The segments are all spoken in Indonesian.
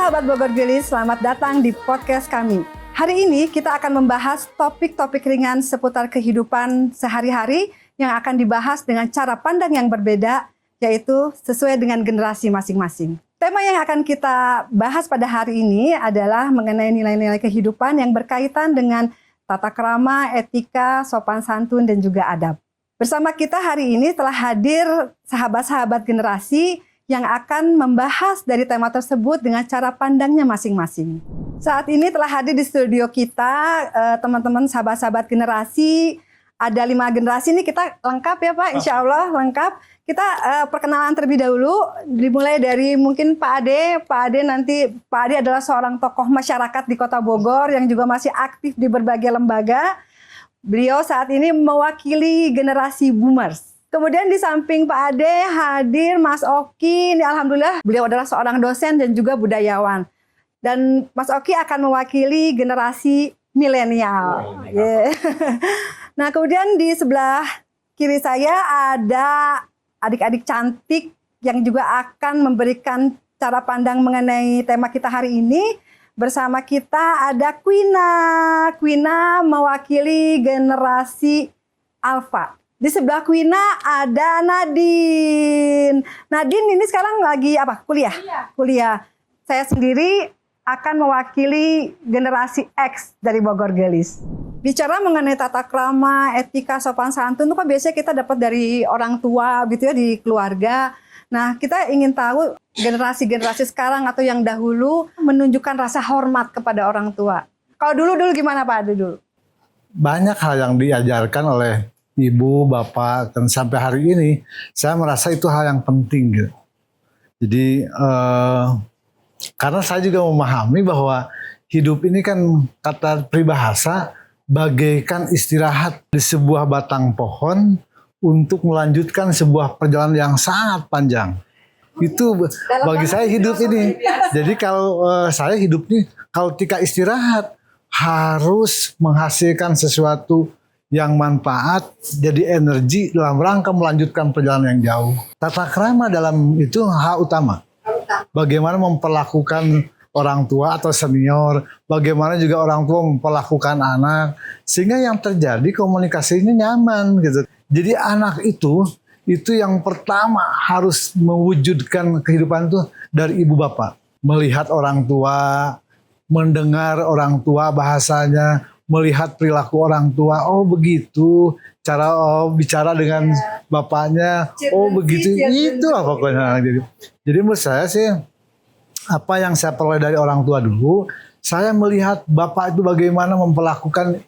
sahabat Bogor Gelis, selamat datang di podcast kami. Hari ini kita akan membahas topik-topik ringan seputar kehidupan sehari-hari yang akan dibahas dengan cara pandang yang berbeda, yaitu sesuai dengan generasi masing-masing. Tema yang akan kita bahas pada hari ini adalah mengenai nilai-nilai kehidupan yang berkaitan dengan tata krama, etika, sopan santun, dan juga adab. Bersama kita hari ini telah hadir sahabat-sahabat generasi yang akan membahas dari tema tersebut dengan cara pandangnya masing-masing. Saat ini telah hadir di studio kita teman-teman sahabat-sahabat generasi. Ada 5 generasi ini kita lengkap ya Pak, insya Allah lengkap. Kita perkenalan terlebih dahulu, dimulai dari mungkin Pak Ade. Pak Ade adalah seorang tokoh masyarakat di Kota Bogor yang juga masih aktif di berbagai lembaga. Beliau saat ini mewakili generasi boomers. Kemudian di samping Pak Ade hadir Mas Oki. Ini alhamdulillah beliau adalah seorang dosen dan juga budayawan. Dan Mas Oki akan mewakili generasi milenial. Yeah. Nah, kemudian di sebelah kiri saya ada adik-adik cantik yang juga akan memberikan cara pandang mengenai tema kita hari ini. Bersama kita ada Quina mewakili generasi Alpha. Di sebelah Quina ada Nadine. Nadine ini sekarang lagi apa? Kuliah. Saya sendiri akan mewakili generasi X dari Bogor Gelis. Bicara mengenai tata krama, etika, sopan santun itu kan biasanya kita dapat dari orang tua gitu ya, di keluarga. Nah, kita ingin tahu generasi-generasi sekarang atau yang dahulu menunjukkan rasa hormat kepada orang tua. Kalau dulu gimana Pak Ade dulu? Banyak hal yang diajarkan oleh ibu, bapak, dan sampai hari ini saya merasa itu hal yang penting gitu. Jadi karena saya juga memahami bahwa hidup ini kan kata peribahasa bagaikan istirahat di sebuah batang pohon untuk melanjutkan sebuah perjalanan yang sangat panjang. Itu bagi saya hidup ini. Jadi kalau saya hidup ini kalau ketika istirahat harus menghasilkan sesuatu yang manfaat, jadi energi dalam rangka melanjutkan perjalanan yang jauh. Tata krama dalam itu hal utama. Bagaimana memperlakukan orang tua atau senior, bagaimana juga orang tua memperlakukan anak, sehingga yang terjadi komunikasinya nyaman gitu. Jadi anak itu yang pertama harus mewujudkan kehidupan itu dari ibu bapak. Melihat orang tua, mendengar orang tua bahasanya, melihat perilaku orang tua, oh begitu, cara bicara dengan bapaknya, oh begitu, itu lah pokoknya. Jadi menurut saya sih, apa yang saya peroleh dari orang tua dulu, saya melihat bapak itu bagaimana memperlakukan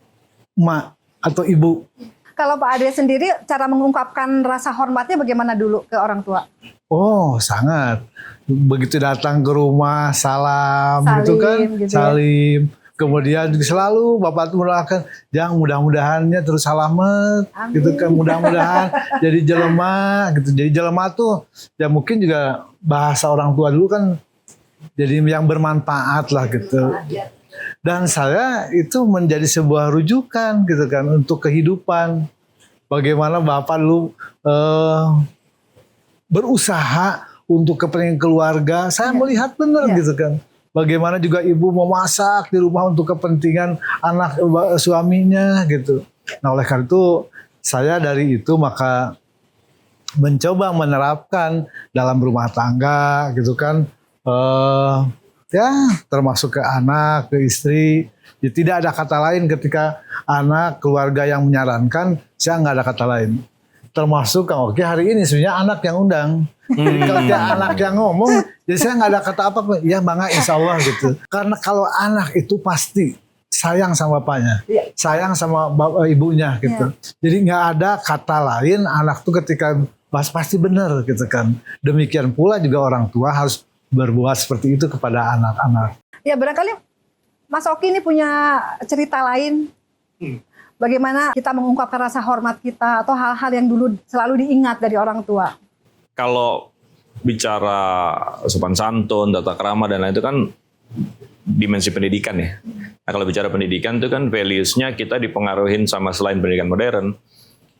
emak atau ibu. Kalau Pak Ade sendiri, cara mengungkapkan rasa hormatnya bagaimana dulu ke orang tua? Oh sangat, begitu datang ke rumah, salim gitu kan, salim. Kemudian selalu bapak itu mendoakan, yang mudah-mudahannya terus selamat, gitu kan, mudah-mudahan jadi jelema, gitu. Jadi jelema tuh, ya mungkin juga bahasa orang tua dulu kan, jadi yang bermanfaat lah gitu. Dan saya itu menjadi sebuah rujukan gitu kan untuk kehidupan. Bagaimana bapak dulu berusaha untuk kepentingan keluarga, saya melihat benar gitu kan. Bagaimana juga ibu memasak di rumah untuk kepentingan anak suaminya gitu. Nah oleh karena itu saya dari itu maka mencoba menerapkan dalam rumah tangga gitu kan. Ya termasuk ke anak, ke istri. Ya, tidak ada kata lain ketika anak, keluarga yang menyarankan, saya nggak ada kata lain. Termasuk Kang Oki hari ini sebenarnya anak yang undang. Jadi kalau dia anak yang ngomong, jadi saya nggak ada kata apa-apa. Ya bangga insya Allah gitu. Karena kalau anak itu pasti sayang sama bapaknya, sayang sama ibunya gitu. Jadi nggak ada kata lain anak tuh ketika pasti benar gitu kan. Demikian pula juga orang tua harus berbuat seperti itu kepada anak-anak. Ya barangkali Mas Oki ini punya cerita lain. Bagaimana kita mengungkapkan rasa hormat kita atau hal-hal yang dulu selalu diingat dari orang tua. Kalau bicara sopan santun, tata krama dan lain itu kan dimensi pendidikan ya. Nah kalau bicara pendidikan itu kan values-nya kita dipengaruhin sama selain pendidikan modern.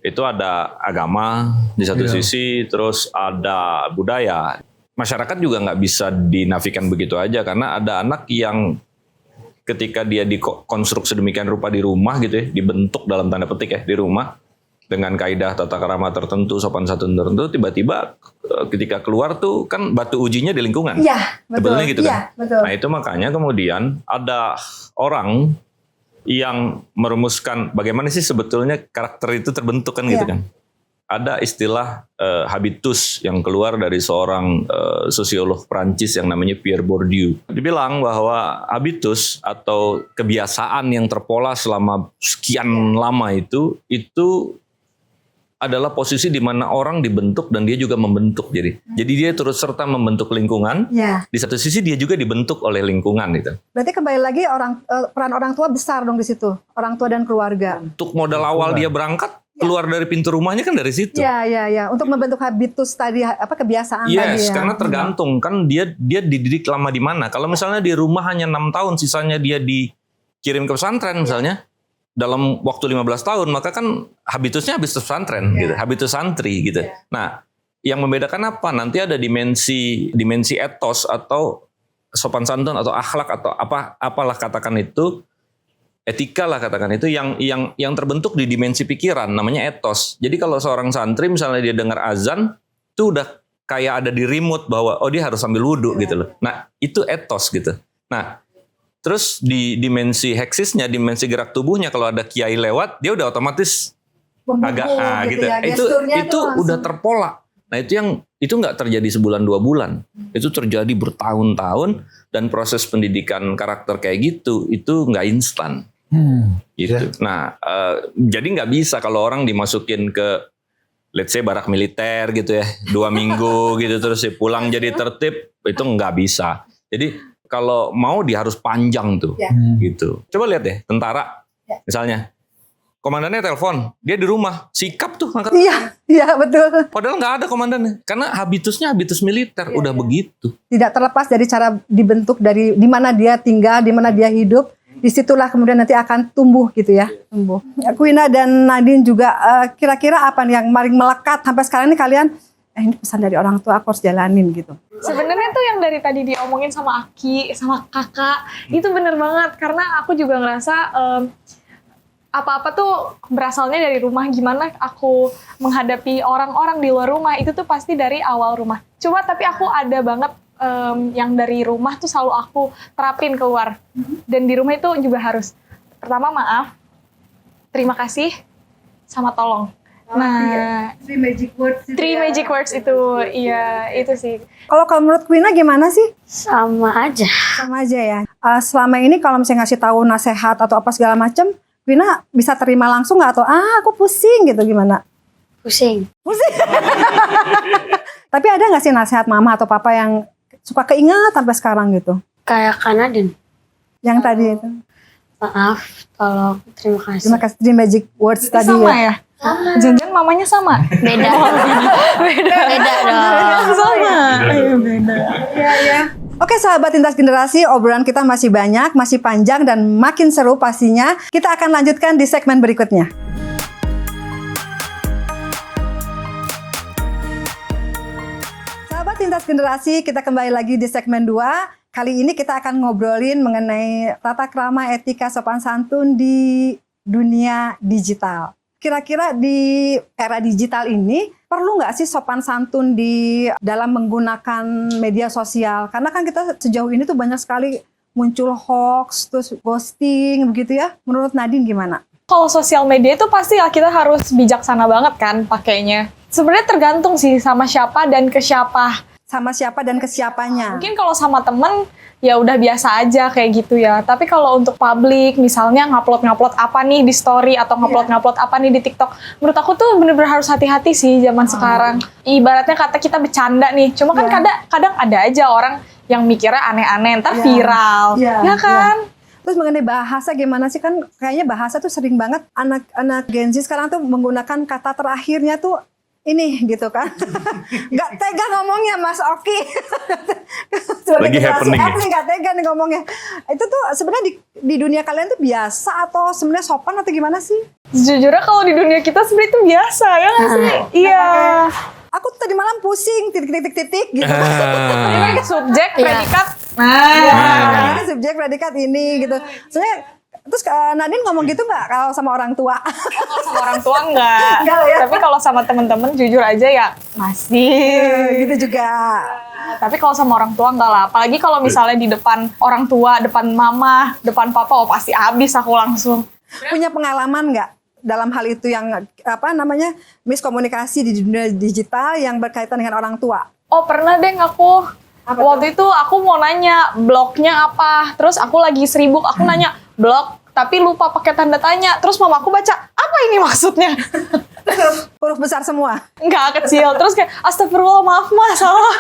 Itu ada agama di satu sisi, terus ada budaya. masyarakat juga nggak bisa dinafikan begitu aja, karena ada anak yang ketika dia dikonstruk sedemikian rupa di rumah gitu ya, dibentuk dalam tanda petik ya di rumah dengan kaidah tata krama tertentu, sopan santun tertentu, tiba-tiba ketika keluar tuh kan batu ujinya di lingkungan. Iya, betul. Sebetulnya gitu kan. Iya, betul. Nah itu makanya kemudian ada orang yang merumuskan bagaimana sih sebetulnya karakter itu terbentuk kan gitu Iya. kan. Ada istilah habitus yang keluar dari seorang sosiolog Prancis yang namanya Pierre Bourdieu. Dibilang bahwa habitus atau kebiasaan yang terpola selama sekian lama itu adalah posisi di mana orang dibentuk dan dia juga membentuk. Jadi dia turut serta membentuk lingkungan. Ya. Di satu sisi dia juga dibentuk oleh lingkungan gitu. Berarti kembali lagi peran orang tua besar dong di situ. Orang tua dan keluarga. Untuk modal awal dia berangkat, keluar dari pintu rumahnya kan dari situ. Iya. Untuk membentuk habitus tadi, kebiasaan tadi Yes, ya. karena tergantung kan dia dididik lama di mana. Kalau misalnya di rumah hanya 6 tahun, sisanya dia dikirim ke pesantren misalnya, dalam waktu 15 tahun, maka kan habitusnya habitus pesantren gitu, habitus santri gitu. Nah, yang membedakan apa? Nanti ada dimensi etos atau sopan santun atau akhlak atau apalah katakan itu, etika lah katakan itu yang terbentuk di dimensi pikiran, namanya etos. Jadi kalau seorang santri misalnya dia dengar azan, itu udah kayak ada di remote bahwa dia harus sambil wudhu gitu loh. Nah itu etos gitu. Nah terus di dimensi heksisnya, dimensi gerak tubuhnya, kalau ada kiai lewat, dia udah otomatis agak gitu. Ya. Itu udah terpola. Nah itu nggak terjadi sebulan 2 bulan, itu terjadi bertahun-tahun, dan proses pendidikan karakter kayak gitu itu nggak instan. Gitu. Nah, jadi nggak bisa kalau orang dimasukin ke, let's say barak militer gitu ya, 2 minggu gitu terus pulang jadi tertib, itu nggak bisa. Jadi kalau mau dia harus panjang tuh, gitu. Coba lihat deh, tentara, misalnya, komandannya telepon, dia di rumah, sikap tuh angkat. Iya betul. Padahal nggak ada komandannya, karena habitusnya habitus militer, udah begitu. Tidak terlepas dari cara dibentuk dari di mana dia tinggal, di mana dia hidup. Disitulah kemudian nanti akan tumbuh gitu ya, tumbuh. Quina dan Nadine juga kira-kira apa nih yang paling melekat sampai sekarang ini kalian? Ini pesan dari orang tua aku harus jalanin gitu. Sebenarnya tuh yang dari tadi diomongin sama Aki, sama kakak, itu bener banget. Karena aku juga ngerasa apa-apa tuh berasalnya dari rumah. Gimana aku menghadapi orang-orang di luar rumah, itu tuh pasti dari awal rumah. Cuma tapi aku ada banget yang dari rumah tuh selalu aku terapin keluar. Dan di rumah itu juga harus, pertama maaf, terima kasih, sama tolong. Nah, Three magic words. Three magic words itu, iya itu sih. Kalau menurut Quina gimana sih? Sama aja. Sama aja ya. Selama ini kalau misalnya ngasih tahu nasihat atau apa segala macam, Quina bisa terima langsung nggak atau aku pusing gitu gimana? Pusing. Tapi ada nggak sih nasihat mama atau papa yang suka keinget sampai sekarang gitu? Kayak Kanadin. Yang tadi itu. Maaf, tolong, terima kasih. Terima kasih. Three magic words tadi Sama ya? Jangan-jangan mamanya sama? Beda. Beda dong. Sama. Ayo beda. Oke sahabat lintas generasi, obrolan kita masih banyak, masih panjang dan makin seru pastinya. Kita akan lanjutkan di segmen berikutnya. Sahabat lintas generasi, kita kembali lagi di segmen 2. Kali ini kita akan ngobrolin mengenai tata krama, etika, sopan santun di dunia digital. Kira-kira di era digital ini perlu nggak sih sopan santun di dalam menggunakan media sosial? Karena kan kita sejauh ini tuh banyak sekali muncul hoax, terus ghosting begitu ya. Menurut Nadine gimana? Kalau sosial media itu pasti ya kita harus bijaksana banget kan pakainya. Sebenarnya tergantung sih sama siapa dan ke siapa. Sama siapa dan ke siapanya. Mungkin kalau sama temen ya udah biasa aja kayak gitu ya. Tapi kalau untuk publik, misalnya ngupload apa nih di story atau ngupload apa nih di TikTok, menurut aku tuh bener-bener harus hati-hati sih zaman sekarang. Ibaratnya kata kita bercanda nih, cuma kan kadang ada aja orang yang mikirnya aneh-aneh, ntar viral, ya kan? Terus mengenai bahasa gimana sih, kan kayaknya bahasa tuh sering banget anak-anak Gen Z sekarang tuh menggunakan kata terakhirnya tuh ini gitu kan. Nggak tega ngomongnya Mas Oki. Lagi happening ya? Nggak tega nih ngomongnya. Itu tuh sebenarnya di dunia kalian tuh biasa atau sebenarnya sopan atau gimana sih? Sejujurnya kalau di dunia kita sebenarnya itu biasa ya nggak sih? Iya. Aku tadi malam pusing titik gitu. Ini kan subjek, Iya. predikat. Ini subjek predikat ini gitu. Soalnya terus Nadine ngomong gitu nggak kalau sama orang tua? Kalau sama orang tua enggak. Enggak ya? Tapi kalau sama temen-temen jujur aja ya masih. Gitu juga. Tapi kalau sama orang tua enggak lah. Apalagi kalau misalnya di depan orang tua, depan mama, depan papa, oh pasti habis aku langsung. Punya pengalaman nggak dalam hal itu yang miskomunikasi di dunia digital yang berkaitan dengan orang tua? Oh pernah deh aku. Waktu itu aku mau nanya blognya apa. Terus aku lagi sibuk, aku nanya blog tapi lupa pakai tanda tanya. Terus mamaku baca, apa ini maksudnya? Huruf besar semua. Enggak, kecil. Terus kayak, astagfirullah maaf mah salah.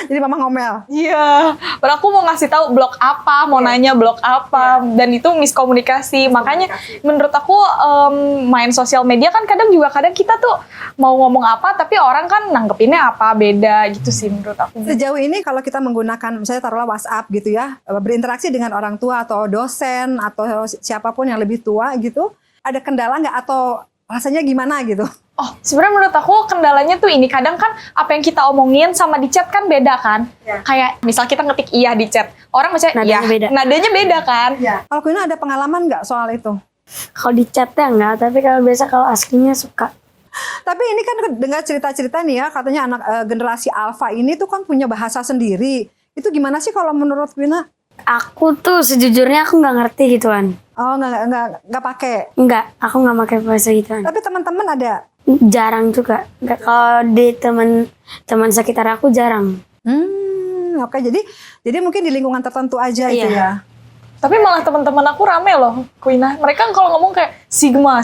Jadi mama ngomel. Iya, padahal aku mau ngasih tahu blog apa, mau nanya blog apa, dan itu miskomunikasi. Makanya menurut aku main sosial media kan kadang kita tuh mau ngomong apa, tapi orang kan nanggepinnya apa beda gitu sih menurut aku. Sejauh ini kalau kita menggunakan misalnya taruhlah WhatsApp gitu ya, berinteraksi dengan orang tua atau dosen atau siapapun yang lebih tua gitu, ada kendala nggak atau rasanya gimana gitu? Oh, sebenarnya menurut aku kendalanya tuh ini kadang kan apa yang kita omongin sama di chat kan beda kan? Kayak misal kita ngetik iya di chat, orang baca iya, Nadanya beda. nadanya beda kan? Kalau Quina ada pengalaman nggak soal itu? Kalau di chatnya enggak, tapi kalau aslinya suka. Tapi ini kan dengar cerita-cerita nih ya, katanya anak generasi Alpha ini tuh kan punya bahasa sendiri. Itu gimana sih kalau menurut Quina? Aku tuh sejujurnya aku nggak ngerti gituan. Oh nggak pakai. Enggak, aku nggak pakai bahasa gituan. Tapi teman-teman ada. Jarang juga. Nggak, kalau di teman sekitar aku jarang. Oke. Jadi mungkin di lingkungan tertentu aja itu Iya. ya. Tapi malah teman-teman aku rame loh, Quina. Mereka kalau ngomong kayak Sigma.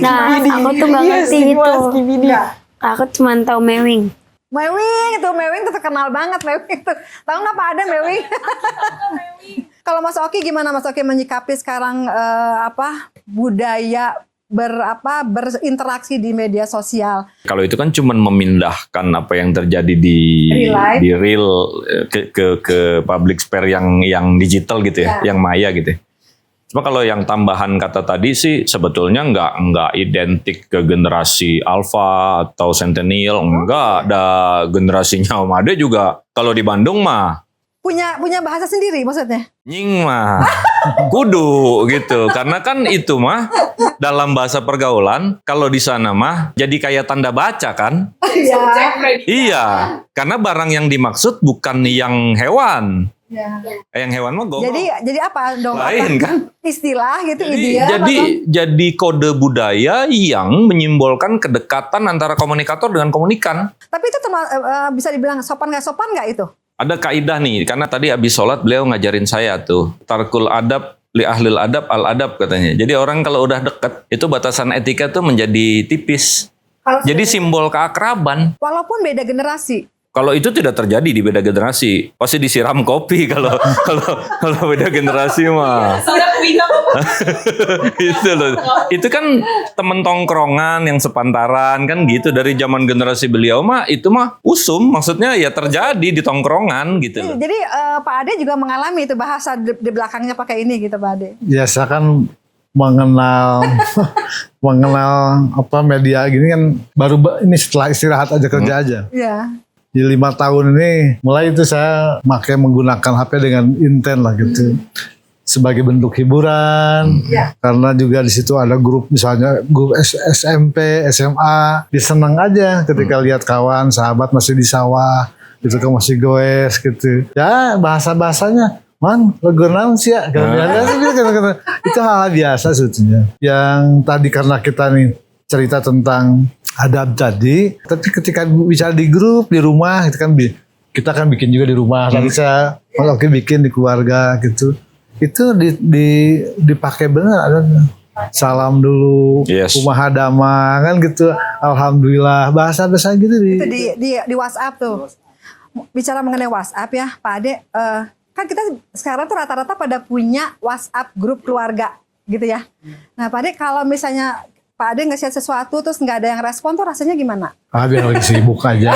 Nah, aku tuh nggak Iya, ngerti Sigma, itu. Skibidi. Aku cuma tahu Mewing. Mewing tuh terkenal banget Mewing tuh. Tahu nggak Pak Ada Mewing? Kalau Mas Oki gimana Mas Oki menyikapi sekarang budaya berinteraksi di media sosial? Kalau itu kan cuma memindahkan apa yang terjadi di Real life. di real ke public sphere yang digital gitu ya, yang maya gitu. Cuma kalau yang tambahan kata tadi sih sebetulnya nggak identik ke generasi alpha atau centennial, enggak. Ada generasinya Om Ade juga kalau di Bandung mah Punya bahasa sendiri maksudnya? nying mah kudu gitu. Karena kan itu mah dalam bahasa pergaulan kalau di sana mah jadi kayak tanda baca kan? Iya, karena barang yang dimaksud bukan yang hewan. Yang hewan mah gogol. Jadi apa dong? Lain kan? Istilah gitu Jadi, ide. jadi kode budaya yang menyimbolkan kedekatan antara komunikator dengan komunikan. Tapi itu bisa dibilang sopan nggak itu? Ada kaidah nih, karena tadi habis sholat beliau ngajarin saya tuh, tarkul adab li ahlil adab al adab katanya. Jadi orang kalau udah deket, itu batasan etika tuh menjadi tipis. Jadi simbol keakraban. Walaupun beda generasi. Kalau itu tidak terjadi di beda generasi, pasti disiram kopi kalau beda generasi mah. Itu loh. Itu kan temen tongkrongan yang sepantaran kan gitu dari zaman generasi beliau mah itu mah usum, maksudnya ya terjadi di tongkrongan gitu loh. Jadi Pak Ade juga mengalami itu bahasa di belakangnya pakai ini gitu Pak Ade. Ya saya kan mengenal media gini kan baru ini setelah istirahat aja kerja aja. Iya. Di 5 tahun ini mulai itu saya menggunakan HP dengan intent lah gitu. Sebagai bentuk hiburan, karena juga di situ ada grup misalnya grup SMP, SMA, dia senang aja ketika lihat kawan, sahabat masih di sawah, gitu kan masih goes gitu. Ya bahasanya, man, legonan sih ya, itu hal biasa sebetulnya. Yang tadi karena kita nih cerita tentang adab tadi, tapi ketika bicara di grup, di rumah, kita kan bikin juga di rumah. Tadi saya bikin di keluarga gitu. Itu dipakai benar. Salam dulu, kumaha dama kan gitu. Alhamdulillah, bahasa-bahasa gitu Itu di WhatsApp tuh. Bicara mengenai WhatsApp ya, Pak Ade, kan kita sekarang tuh rata-rata pada punya WhatsApp grup keluarga gitu ya. Nah Pak Ade, kalau misalnya Pak Ade nge-share sesuatu terus nggak ada yang respon tuh rasanya gimana? Biar lagi sibuk aja.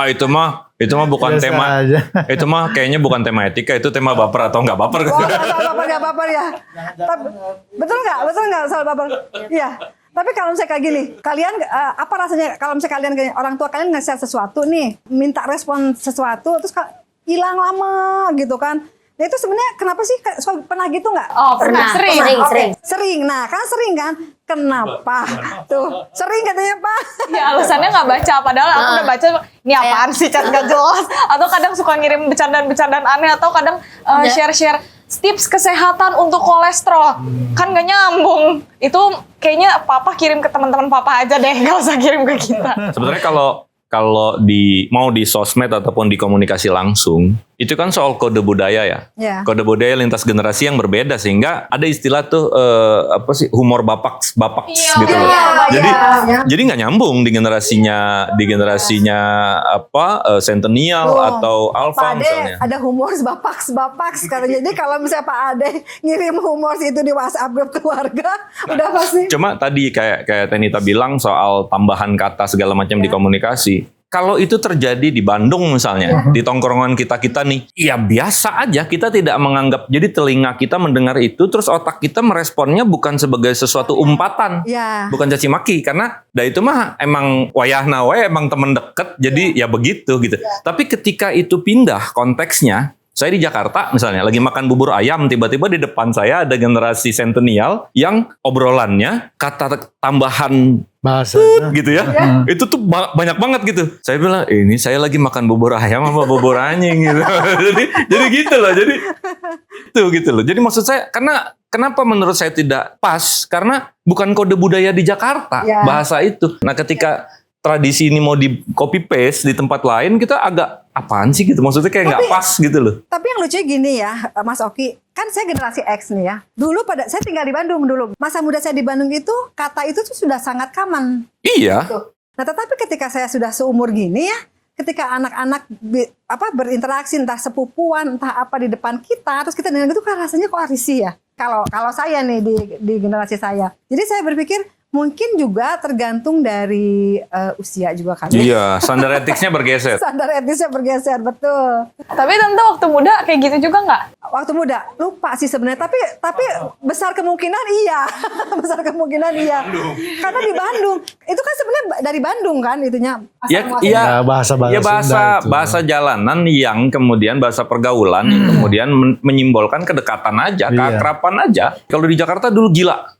Itu mah bukan biasa tema aja. itu mah kayaknya bukan tema etika, itu tema baper atau nggak baper. Oh nggak baper ya. Betul nggak soal baper? Iya. Tapi kalau misalnya kayak gini, kalian apa rasanya kalau misalnya kalian orang tua kalian ngasih sesuatu nih, minta respon sesuatu terus hilang lama gitu kan? Nah itu sebenarnya kenapa sih pernah gitu nggak? Oh, pernah. Sering. Oke, sering. Nah kan sering kan? Kenapa? Tuh sering katanya Pak. Ya alasannya nggak baca, padahal aku udah baca. Ini apaan sih chat gak jelas? Atau kadang suka ngirim bercandaan-bercandaan aneh, atau kadang share-share tips kesehatan untuk kolesterol. Kan gak nyambung. Itu kayaknya papa kirim ke teman-teman papa aja deh, gak usah kirim ke kita. Sebenarnya kalau mau di sosmed ataupun di komunikasi langsung, itu kan soal kode budaya ya. Ya. Kode budaya lintas generasi yang berbeda, sehingga ada istilah tuh humor bapaks gitu loh. Jadi nggak nyambung di generasinya Centennial atau Alpha Pak Ade misalnya. ada humor bapaks katanya. Jadi kalau misalnya Pak Ade ngirim humor itu di WhatsApp grup keluarga, udah pasti. Cuma tadi kayak Tenita bilang soal tambahan kata segala macam di komunikasi. Kalau itu terjadi di Bandung misalnya, di tongkrongan kita nih, ya biasa aja, kita tidak menganggap, jadi telinga kita mendengar itu, terus otak kita meresponnya bukan sebagai sesuatu umpatan, bukan caci maki, karena itu mah emang wayahna wae, emang temen deket, jadi ya begitu gitu. Tapi ketika itu pindah konteksnya, saya di Jakarta misalnya, lagi makan bubur ayam, tiba-tiba di depan saya ada generasi Centennial yang obrolannya, kata tambahan bahasanya gitu ya. Itu tuh banyak banget gitu. Saya bilang, ini saya lagi makan bubur ayam sama bubur anjing gitu. jadi gitu loh. Jadi itu gitu loh. Jadi maksud saya, kenapa menurut saya tidak pas? Karena bukan kode budaya di Jakarta bahasa itu. Nah, ketika tradisi ini mau di copy paste di tempat lain, kita agak apaan sih gitu, maksudnya kayak nggak pas gitu loh. Tapi yang lucu gini ya Mas Oki, kan saya generasi X nih ya. Dulu saya tinggal di Bandung dulu. Masa muda saya di Bandung itu kata itu tuh sudah sangat common. Iya. Gitu. Nah tetapi ketika saya sudah seumur gini ya, ketika anak-anak berinteraksi entah sepupuan entah apa di depan kita, terus kita dengar gitu kan rasanya kok risih ya. Kalau saya nih di generasi saya. Jadi saya berpikir mungkin juga tergantung dari usia juga kan. Iya, standar etiknya bergeser. Standar etisnya bergeser, betul. Tapi tante waktu muda kayak gitu juga nggak? Waktu muda lupa sih sebenarnya, tapi besar kemungkinan iya. Besar kemungkinan iya. Karena di Bandung itu kan sebenarnya dari Bandung kan itunya. Iya, bahasa jalanan yang kemudian bahasa pergaulan yang kemudian menyimbolkan kedekatan aja, keakraban aja. Kalau di Jakarta dulu gila.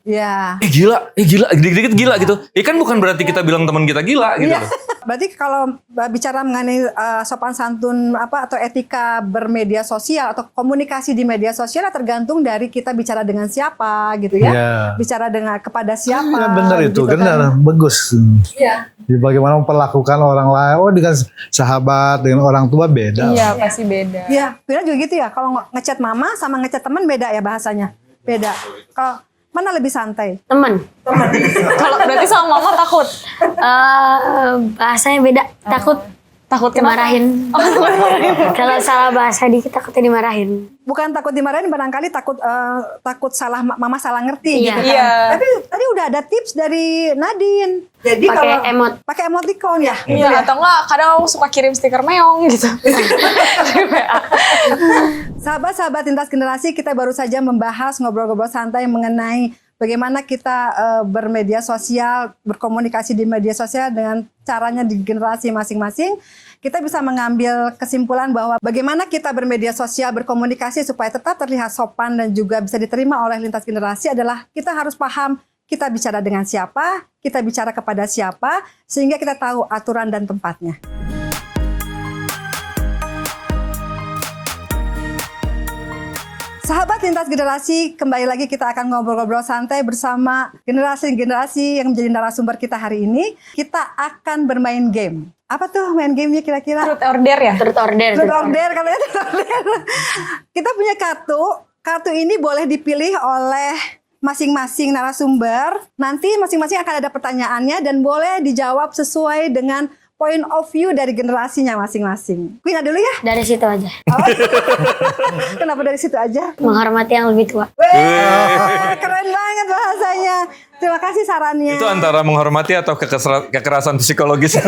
Iya. Gila, dikit-dikit gila gitu. Kan bukan berarti kita bilang teman kita gila gitu. Iya. Berarti kalau bicara mengenai sopan santun atau etika bermedia sosial atau komunikasi di media sosial tergantung dari kita bicara dengan siapa gitu ya. Iya. Bicara dengan siapa. Ya benar itu, gitu benar, kan. bagus. Iya. Bagaimana memperlakukan orang lain, dengan sahabat, dengan orang tua beda. Iya, pasti beda. Iya, benar juga gitu ya. Kalau ngechat mama sama ngechat teman beda ya bahasanya. Beda. Kalau mana lebih santai? Teman. Kalau berarti sama mama takut. Bahasanya beda. Takut dimarahin. Kalau salah bahasa dikit takutnya dimarahin. Bukan takut dimarahin, barangkali takut salah mama salah ngerti Iya. gitu kan. Iya. Tapi tadi udah ada tips dari Nadine. Jadi pakai emoticon ya. Iya, atau enggak kadang aku suka kirim stiker meong gitu. Sahabat-sahabat lintas generasi, kita baru saja membahas ngobrol-ngobrol santai mengenai bagaimana kita bermedia sosial, berkomunikasi di media sosial dengan caranya di generasi masing-masing. Kita bisa mengambil kesimpulan bahwa bagaimana kita bermedia sosial, berkomunikasi supaya tetap terlihat sopan dan juga bisa diterima oleh lintas generasi adalah kita harus paham kita bicara dengan siapa, kita bicara kepada siapa, sehingga kita tahu aturan dan tempatnya. Sahabat lintas generasi, kembali lagi kita akan ngobrol-ngobrol santai bersama generasi-generasi yang menjadi narasumber kita hari ini. Kita akan bermain game. Apa tuh main gamenya kira-kira? Truth or dare ya? Truth or dare. Truth or dare, katanya truth or dare. Kita punya kartu. Kartu ini boleh dipilih oleh masing-masing narasumber. Nanti masing-masing akan ada pertanyaannya dan boleh dijawab sesuai dengan point of view dari generasinya masing-masing. Queen dulu ya? Dari situ aja. Kenapa dari situ aja? Menghormati yang lebih tua. Keren banget bahasanya. Terima kasih sarannya. Itu antara menghormati atau kekerasan psikologis.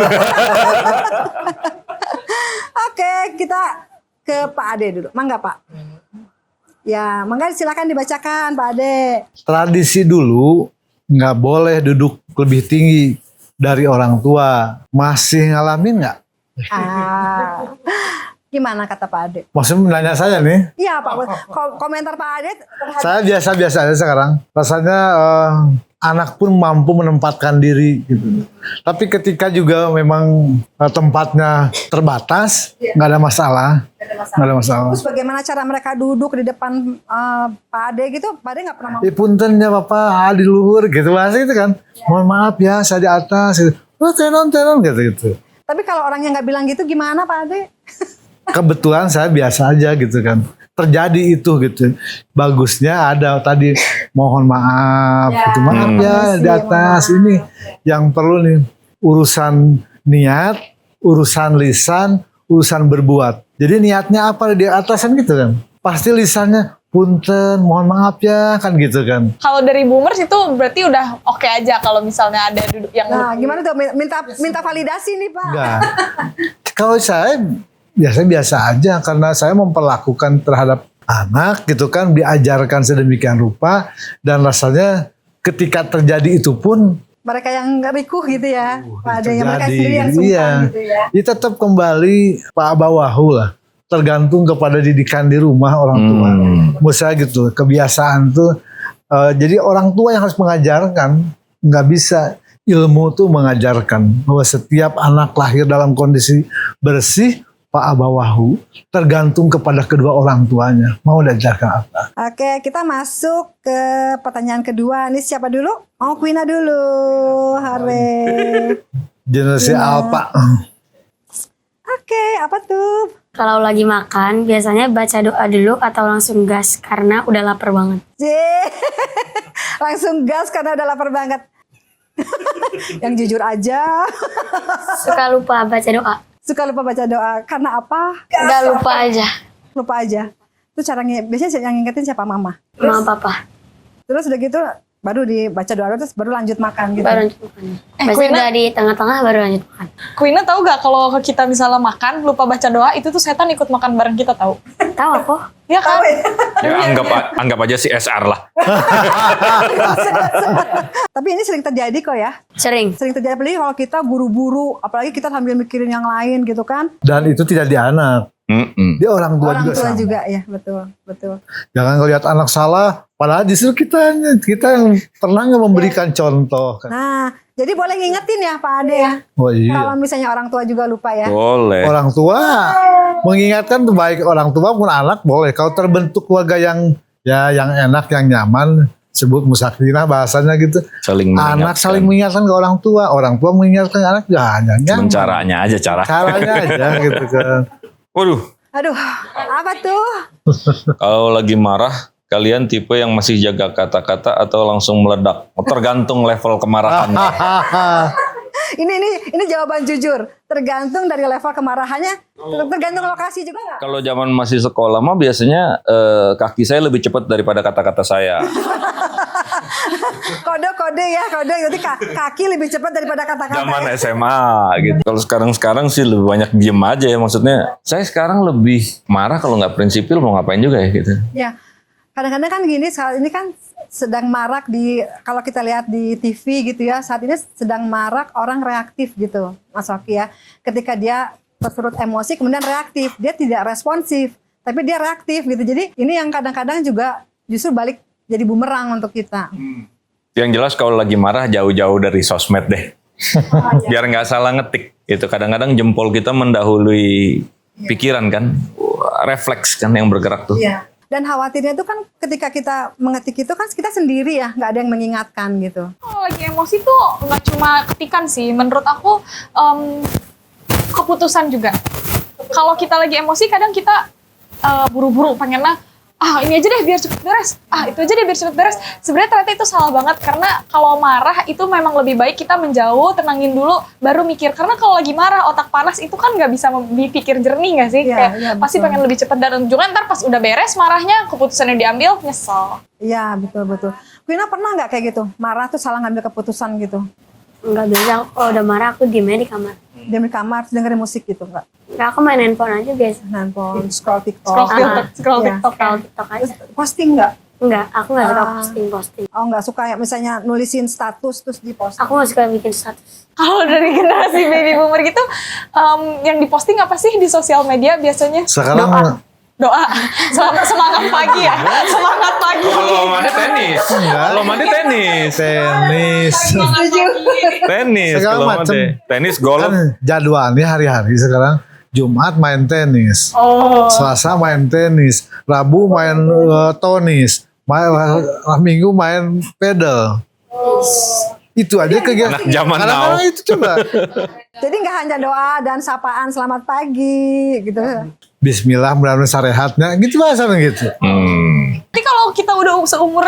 Oke, kita ke Pak Ade dulu. Mangga Pak. Ya, mangga silakan dibacakan Pak Ade. Tradisi dulu nggak boleh duduk lebih tinggi dari orang tua. Masih ngalamin nggak? Ah, gimana kata Pak Ade? Maksudnya menanya saya nih. Iya Pak, komentar Pak Ade terhadap Saya biasa-biasa aja sekarang. Rasanya anak pun mampu menempatkan diri gitu. Tapi ketika juga memang tempatnya terbatas, nggak ada masalah. Nggak ada masalah. Terus bagaimana cara mereka duduk di depan Pak Ade gitu? Pak Ade nggak pernah mau. Punten ya Bapak, di luhur gitu bahasa itu kan. Mohon maaf ya, saya di atas gitu. Oh tenon gitu. Tapi kalau orangnya nggak bilang gitu gimana Pak Ade? Kebetulan saya biasa aja gitu kan. Terjadi itu gitu. Bagusnya ada tadi mohon maaf Ya, gitu. Maaf ya permisi, di atas mohon ini yang perlu nih urusan niat, urusan lisan, urusan berbuat. Jadi niatnya apa di atasan gitu kan. Pasti lisannya punten, mohon maaf ya kan gitu kan. Kalau dari boomers itu berarti udah oke aja kalau misalnya ada duduk yang Nah, gimana tuh minta validasi nih Pak? Enggak. Kalau saya biasa aja karena saya memperlakukan terhadap anak gitu kan diajarkan sedemikian rupa dan rasanya ketika terjadi itu pun Mereka yang rikuh gitu ya, Pak Ade, yang mereka terjadi, sendiri yang sungkan iya. gitu ya. Ya tetap kembali Pak Bawahu lah. Tergantung kepada didikan di rumah orang tua. Misalnya gitu, kebiasaan tuh. Jadi orang tua yang harus mengajarkan, nggak bisa ilmu tuh mengajarkan bahwa setiap anak lahir dalam kondisi bersih, Pak Abawahu, tergantung kepada kedua orang tuanya. Mau diajarkan apa? Oke, kita masuk ke pertanyaan kedua. Ini siapa dulu? Oh, Quina dulu. Hore. Generasi Iya. Alpha. Oke, apa tuh? Kalau lagi makan, biasanya baca doa dulu atau langsung gas karena udah lapar banget. Cie. Langsung gas karena udah lapar banget. Yang jujur aja. Suka lupa baca doa. Suka lupa baca doa. Karena apa? Udah lupa aja. Lupa aja. Itu caranya, biasanya yang ngingetin siapa? Mama. Sama papa. Terus udah gitu baru dibaca doa terus baru lanjut makan gitu. Baru lanjut makan. Biasanya Quina- udah di tengah-tengah baru lanjut makan. Quina tahu gak kalau kita misalnya makan lupa baca doa itu tuh setan ikut makan bareng kita tahu? Tahu aku? Iya kan? Ya anggap aja si SR lah. Tapi ini sering terjadi kok ya. Sering. Sering terjadi apalagi kalau kita buru-buru, apalagi kita sambil mikirin yang lain gitu kan. Dan itu tidak di anak. Di orang tua Orang juga tua sama. juga ya, betul, betul. Jangan ngelihat anak salah, padahal justru kita yang pernah nggak memberikan contoh. Nah, jadi boleh ngingetin ya Pak Ade ya. Oh iya. Kalau misalnya orang tua juga lupa ya. Boleh. Orang tua mengingatkan tuh baik orang tua pun anak boleh. Kalau terbentuk keluarga yang enak, yang nyaman, sebut musakinah bahasanya gitu. Saling Anak saling mengingatkan ke orang tua mengingatkan ke anak jangan Cuman caranya aja caranya aja gitu kan. Waduh, Aduh, apa tuh? kalau lagi marah, kalian tipe yang masih jaga kata-kata atau langsung meledak? Tergantung level kemarahannya. Ini jawaban jujur. Tergantung dari level kemarahannya, tergantung lokasi juga nggak? Kalau zaman masih sekolah mah biasanya kaki saya lebih cepat daripada kata-kata saya. Kode ya, kode. Jadi kaki lebih cepat daripada kata-kata. Zaman ya. SMA gitu. Kalau sekarang sih lebih banyak diem aja ya. Maksudnya saya sekarang lebih marah kalau nggak prinsipil mau ngapain juga ya gitu. Ya, kadang-kadang kan gini, saat ini kan sedang marak kalau kita lihat di TV gitu ya, saat ini sedang marak orang reaktif gitu, Mas Waki ya. Ketika dia tersurut emosi kemudian reaktif, dia tidak responsif, tapi dia reaktif gitu. Jadi ini yang kadang-kadang juga justru balik jadi bumerang untuk kita. Yang jelas kalau lagi marah jauh-jauh dari sosmed deh. Biar nggak salah ngetik. Itu kadang-kadang jempol kita mendahului pikiran kan. Refleks kan yang bergerak tuh. Iya. Dan khawatirnya itu kan ketika kita mengetik itu kan kita sendiri ya, nggak ada yang mengingatkan gitu. Kalau lagi emosi tuh nggak cuma ketikan sih. Menurut aku keputusan juga. Kalau kita lagi emosi kadang kita buru-buru pengennya ini aja deh biar cepet beres, itu aja deh biar cepet beres. Sebenarnya ternyata itu salah banget karena kalau marah itu memang lebih baik kita menjauh, tenangin dulu, baru mikir. Karena kalau lagi marah, otak panas itu kan nggak bisa dipikir jernih nggak sih? Iya, Kayak iya, pasti betul. pengen lebih cepet dan ujungnya ntar pas udah beres marahnya, keputusannya diambil, nyesel. Iya, betul. Quina pernah nggak kayak gitu? Marah tuh salah ngambil keputusan gitu. Enggak biasa. Kalau udah marah aku diem aja di kamar. Diam di kamar, terus dengerin musik gitu nggak? Enggak, aku main handphone aja biasa. Handphone, scroll TikTok. Scroll TikTok, scroll Iya. TikTok. Tahu TikTok aja. Posting nggak? Enggak, aku nggak suka posting. Oh nggak suka ya misalnya nulisin status terus di post. Aku nggak suka bikin status. Kalau dari generasi baby boomer gitu, yang diposting apa sih di sosial media biasanya? Sekarang Doa. Semangat pagi ya. Semangat pagi. Kalau mandi tenis. Enggak. Kalau mandi tenis. tenis. Tenis Segala kalau macem. mandi. Tenis, golf. Kan jadwalnya hari-hari sekarang. Jumat main tenis, Selasa main tenis, Rabu main tenis, Minggu main pedal. Itu aja kegiatan. Anak zaman now. Kadang-kadang itu coba. Jadi nggak hanya doa dan sapaan selamat pagi gitu. Bismillah mudah-mudahan sarehatnya gitu bahasanya gitu. Tapi kalau kita udah seumur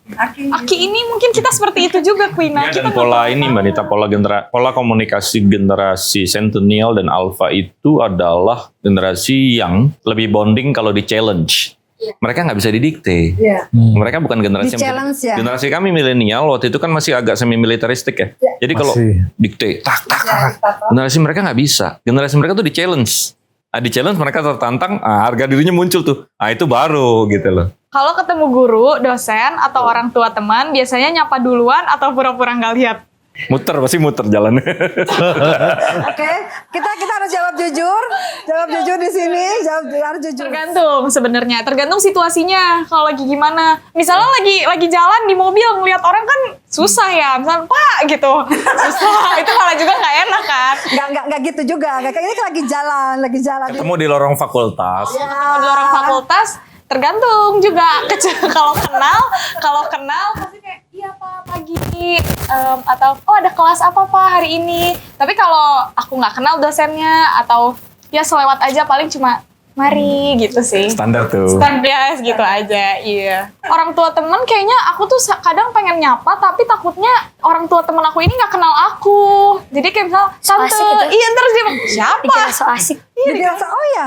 Aki ini mungkin kita seperti itu juga Queena. Dan pola ini Mbak Nita, pola komunikasi generasi Centennial dan Alpha itu adalah generasi yang lebih bonding kalau di challenge. Mereka nggak bisa didikte. Iya. Mereka bukan generasi Di-challenge ya? Generasi kami milenial waktu itu kan masih agak semi militeristik ya. Jadi kalau Masih. dikte, tak. Generasi mereka nggak bisa. Generasi mereka tuh di challenge. Di challenge mereka tertantang, harga dirinya muncul tuh. Itu baru gitu loh. Kalau ketemu guru, dosen, atau orang tua teman, biasanya nyapa duluan atau pura-pura nggak lihat. Pasti muter jalannya. Oke, kita harus jawab jujur di sini, harus jujur. Tergantung sebenarnya, tergantung situasinya. Kalau lagi gimana, misalnya lagi jalan di mobil ngelihat orang kan susah ya, misalnya Pak gitu, susah. Itu malah juga nggak enak kan. Nggak gitu juga. Kayak ini kan lagi jalan. Ketemu di lorong fakultas. Kalau di orang fakultas, tergantung juga. Kalau kenal pasti kayak iya Pak pagi, atau oh ada kelas apa Pak hari ini. Tapi kalau aku nggak kenal dosennya atau ya selewat aja paling cuma mari gitu sih. Standar tuh. Standar gitu aja, iya. Orang tua temen kayaknya aku tuh kadang pengen nyapa tapi takutnya orang tua temen aku ini nggak kenal aku. Jadi kayak misal So tante, asik gitu. iya terus dia siapa? Dikira so asik. Jadi rasa oh ya.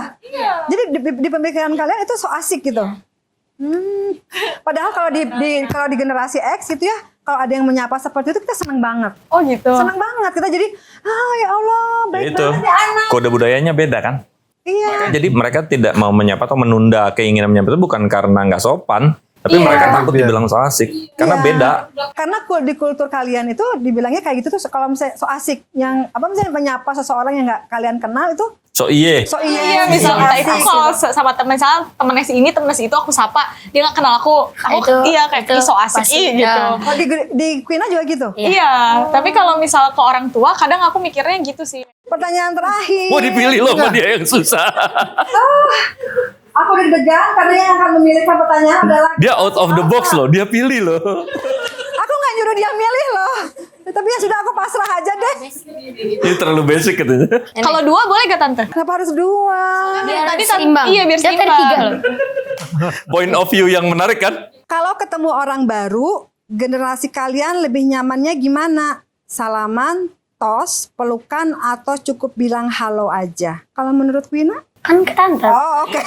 Jadi di pemikiran kalian itu so asik gitu. Padahal kalau di generasi X gitu ya, kalau ada yang menyapa seperti itu kita senang banget. Oh gitu. Senang banget kita jadi ya Allah baik Itu banget ya anak. kode budayanya beda kan. Iya. Jadi mereka tidak mau menyapa atau menunda keinginan menyapa itu bukan karena nggak sopan, tapi mereka takut dibilang so asik karena Iya. beda. Karena di kultur kalian itu dibilangnya kayak gitu tuh kalau misalnya so asik yang misalnya menyapa seseorang yang nggak kalian kenal itu So iye. so Iya, iya misalnya asik. itu kalau sama temen misalnya temennya si ini temennya si itu aku sapa dia nggak kenal aku Itu- iya kayak itu "Ih, so asik pasti, gitu. ya. Oh, di Queena juga gitu. Iya, tapi kalau misal ke orang tua kadang aku mikirnya gitu sih. Pertanyaan terakhir. Wah dipilih loh sama dia yang susah. Aku deg-degan karena yang akan memilihkan pertanyaan adalah Dia out of the box loh, dia pilih loh. aku nggak nyuruh dia milih loh. Tapi ya sudah aku pasrah aja deh. Ini terlalu basic katanya. Kalau dua boleh gak tante? Kenapa harus dua? Biar Tadi seimbang. iya biar Dia tadi seimbang. 3 loh. Point of view yang menarik kan? Kalau ketemu orang baru, generasi kalian lebih nyamannya gimana? Salaman, tos, pelukan, atau cukup bilang halo aja? Kalau menurut Queena? Kan ke tante. Oh oke.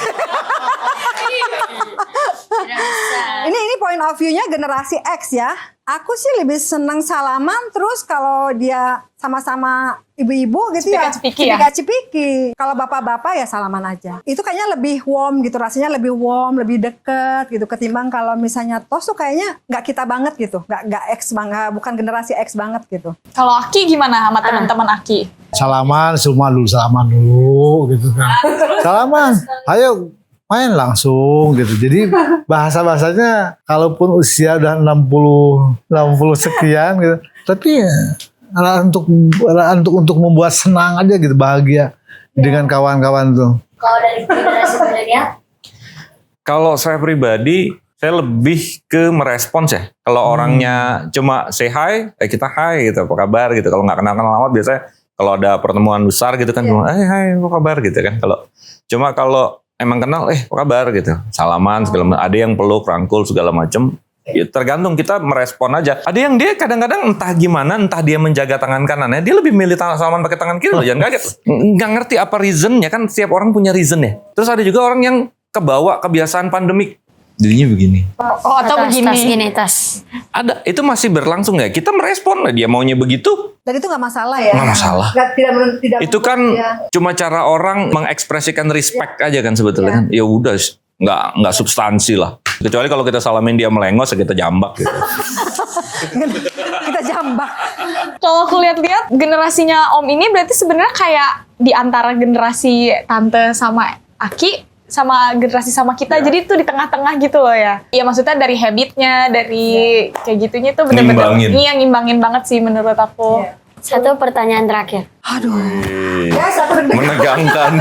Ini point of view-nya generasi X ya. Aku sih lebih seneng salaman, terus kalau dia sama-sama ibu-ibu gitu ya. Cipika-cipiki ya? Cipika-cipiki. Kalau bapak-bapak ya salaman aja. Itu kayaknya lebih warm gitu, rasanya lebih warm, lebih deket gitu. Ketimbang kalau misalnya tos tuh kayaknya nggak kita banget gitu. Nggak X banget, bukan generasi X banget gitu. Kalau Aki gimana sama teman-teman Aki? Salaman dulu gitu kan. Salaman, ayo main langsung gitu. Jadi bahasa-bahasanya kalaupun usia udah 60 sekian gitu. Tapi untuk membuat senang aja gitu, bahagia dengan kawan-kawan tuh. Kalau dari generasi milenial, Kalau saya pribadi, saya lebih ke merespons ya. Kalau orangnya cuma say hi, kita hi gitu, apa kabar gitu. Kalau nggak kenal-kenal amat biasanya kalau ada pertemuan besar gitu kan, hai apa kabar gitu kan. Kalau emang kenal, apa kabar gitu, salaman segala macam. Ada yang peluk, rangkul segala macam. Ya, tergantung kita merespon aja. Ada yang dia kadang-kadang entah gimana, entah dia menjaga tangan kanannya, dia lebih milih salaman pakai tangan kiri loh. Jangan kaget. Nggak ngerti apa reasonnya kan, setiap orang punya reason ya. Terus ada juga orang yang kebawa kebiasaan pandemik. Jadinya begini. Oh atau tas begini? gini, tas. Ada, itu masih berlangsung nggak? Kita merespon lah, dia maunya begitu. Dan itu nggak masalah ya? Nggak masalah. Tidak Itu kan cuma cara orang mengekspresikan respect aja kan sebetulnya kan. Ya udah, nggak substansi lah. Kecuali kalau kita salamin dia melengos, kita jambak gitu. Kita jambak. Kalau aku lihat-lihat generasinya Om ini berarti sebenarnya kayak di antara generasi tante sama Aki sama generasi sama kita. Jadi itu di tengah-tengah gitu loh ya. Iya maksudnya dari habitnya, dari kayak gitunya tuh bener-bener ngimbangin banget sih menurut aku. Satu pertanyaan terakhir. Aduh. Ya, satu Menegangkan.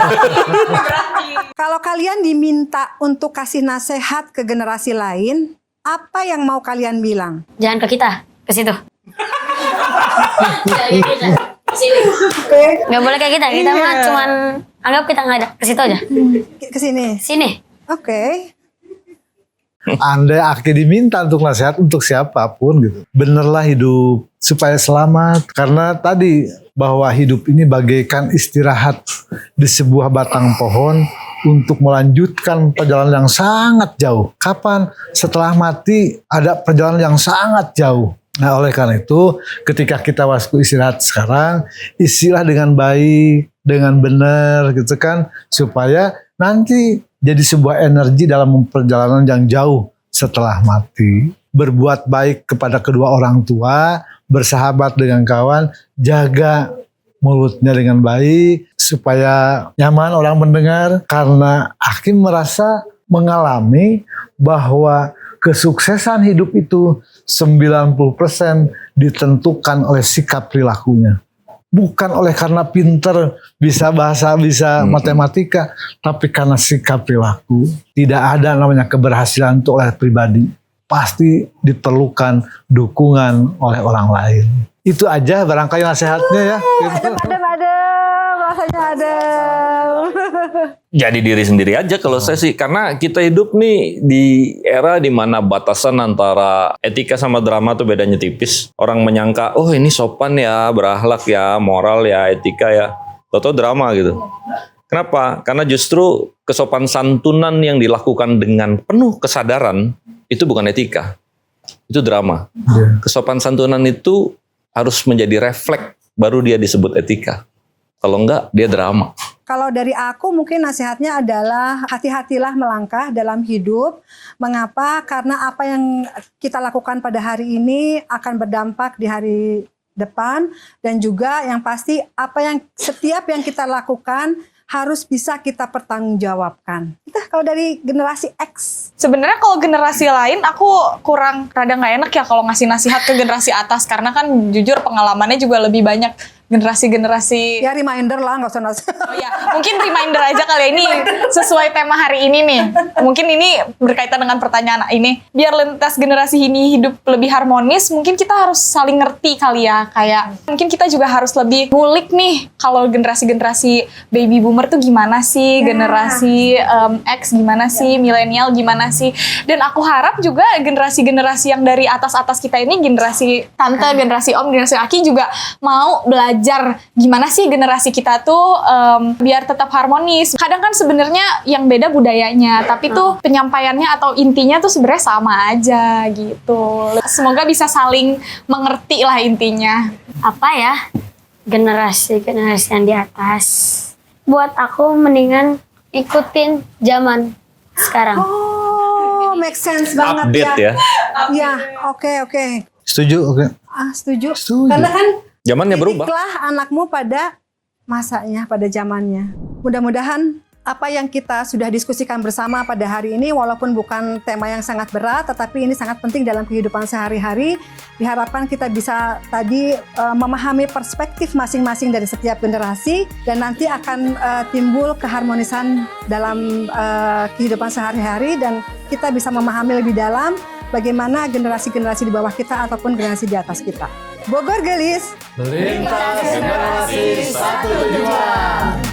Kalau kalian diminta untuk kasih nasihat ke generasi lain, apa yang mau kalian bilang? Jangan ke kita, ke situ. Nggak boleh kayak kita. Kita mah cuman anggap kita nggak ada. Ke situ aja. Ke sini. Sini. Oke. Andai Aki diminta untuk nasihat untuk siapapun gitu. Benerlah hidup supaya selamat. Karena tadi bahwa hidup ini bagaikan istirahat di sebuah batang pohon untuk melanjutkan perjalanan yang sangat jauh. Kapan? Setelah mati ada perjalanan yang sangat jauh. Nah oleh karena itu ketika kita waktu istirahat sekarang, isilah dengan baik, dengan benar gitu kan. Supaya nanti jadi sebuah energi dalam perjalanan yang jauh setelah mati. Berbuat baik kepada kedua orang tua, bersahabat dengan kawan, jaga mulutnya dengan baik supaya nyaman orang mendengar. Karena Hakim merasa mengalami bahwa kesuksesan hidup itu 90% ditentukan oleh sikap perilakunya. Bukan oleh karena pinter, bisa bahasa, bisa matematika, tapi karena sikap perilaku. Tidak ada namanya keberhasilan untuk oleh pribadi. Pasti diperlukan dukungan oleh orang lain. Itu aja barangkali nasihatnya ya. Rasanya ada. Jadi diri sendiri aja kalau saya sih. Karena kita hidup nih di era di mana batasan antara etika sama drama tuh bedanya tipis. Orang menyangka, oh ini sopan ya, berakhlak ya, moral ya, etika ya. Tau-tau drama gitu. Kenapa? Karena justru kesopan santunan yang dilakukan dengan penuh kesadaran itu bukan etika. Itu drama. Kesopan santunan itu harus menjadi refleks baru dia disebut etika. Kalau enggak, dia drama. Kalau dari aku mungkin nasihatnya adalah hati-hatilah melangkah dalam hidup. Mengapa? Karena apa yang kita lakukan pada hari ini akan berdampak di hari depan. Dan juga yang pasti setiap yang kita lakukan harus bisa kita pertanggungjawabkan. Kita kalau dari generasi X. Sebenarnya kalau generasi lain aku rada nggak enak ya kalau ngasih nasihat ke generasi atas. Karena kan jujur pengalamannya juga lebih banyak generasi-generasi. Ya reminder lah, nggak usah nasihat. Oh ya, mungkin reminder aja kali ini sesuai tema hari ini nih. Mungkin ini berkaitan dengan pertanyaan ini. Biar lintas generasi ini hidup lebih harmonis, mungkin kita harus saling ngerti kali ya. Kayak mungkin kita juga harus lebih ngulik nih kalau generasi-generasi baby boomer tuh gimana sih, generasi X gimana sih, milenial gimana sih. Dan aku harap juga generasi-generasi yang dari atas-atas kita ini, generasi tante, generasi om, generasi aki juga mau belajar gimana sih generasi kita tuh biar tetap harmonis. Kadang kan sebenarnya yang beda budayanya, tapi tuh penyampaiannya atau intinya tuh sebenarnya sama aja gitu. Semoga bisa saling mengerti lah intinya. Apa ya? Generasi-generasi yang di atas. Buat aku mendingan ikutin zaman sekarang. Oh, make sense banget Update ya. Ya, oke. Setuju? Oke. Setuju. Setuju. Karena kan Zamannya berubah. didiklah anakmu pada masanya, pada zamannya. Mudah-mudahan apa yang kita sudah diskusikan bersama pada hari ini, walaupun bukan tema yang sangat berat, tetapi ini sangat penting dalam kehidupan sehari-hari. Diharapkan kita bisa tadi memahami perspektif masing-masing dari setiap generasi, dan nanti akan timbul keharmonisan dalam kehidupan sehari-hari, dan kita bisa memahami lebih dalam bagaimana generasi-generasi di bawah kita ataupun generasi di atas kita. Bogor Gelis. Lintas generasi satu tujuan.